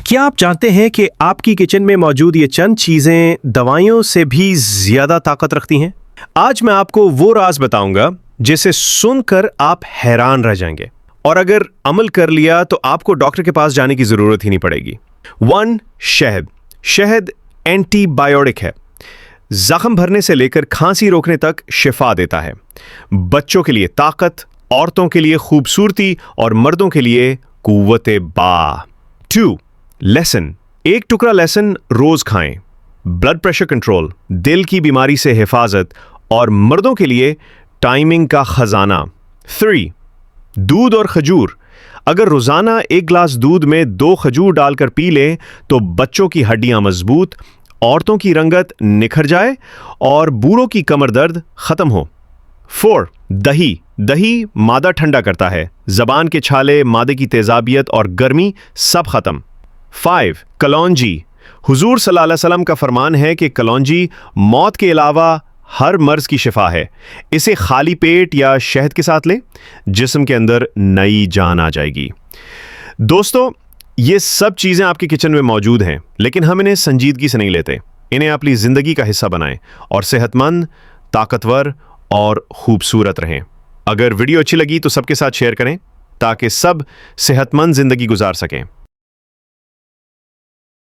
क्या आप जानते हैं कि आपकी किचन में मौजूद ये चंद चीजें दवाइयों से भी ज्यादा ताकत रखती हैं? आज मैं आपको वो राज बताऊंगा जिसे सुनकर आप हैरान रह जाएंगे, और अगर अमल कर लिया तो आपको डॉक्टर के पास जाने की जरूरत ही नहीं पड़ेगी। 1. शहद। शहद एंटीबायोटिक है। जख्म भरने से लेकर खांसी रोकने तक शिफा देता है। बच्चों के लिए ताकत, औरतों के लिए खूबसूरती और मर्दों के लिए कुव्वते बा। 2. लहसुन। एक टुकड़ा लहसुन रोज खाएं। ब्लड प्रेशर कंट्रोल, दिल की बीमारी से हिफाजत और मर्दों के लिए टाइमिंग का खजाना। 3. दूध और खजूर। अगर रोजाना एक गिलास दूध में 2 खजूर डालकर पी लें तो बच्चों की हड्डियां मजबूत, औरतों की रंगत निखर जाए और बूढ़ों की कमर दर्द खत्म हो। 4. दही। दही मादा ठंडा करता है। जबान के छाले, मादे की तेजाबियत और गर्मी सब खत्म। 5. कलौंजी। हुजूर सल्लल्लाहु अलैहि वसल्लम का फरमान है कि कलौंजी मौत के अलावा हर मर्ज की शिफा है। इसे खाली पेट या शहद के साथ लें, जिस्म के अंदर नई जान आ जाएगी। दोस्तों, ये सब चीजें आपके किचन में मौजूद हैं, लेकिन हम इन्हें संजीदगी से नहीं लेते। इन्हें अपनी जिंदगी का हिस्सा बनाएं और सेहतमंद, ताकतवर और खूबसूरत रहें। अगर वीडियो अच्छी लगी तो सबके साथ शेयर करें ताकि सब सेहतमंद जिंदगी गुजार सकें।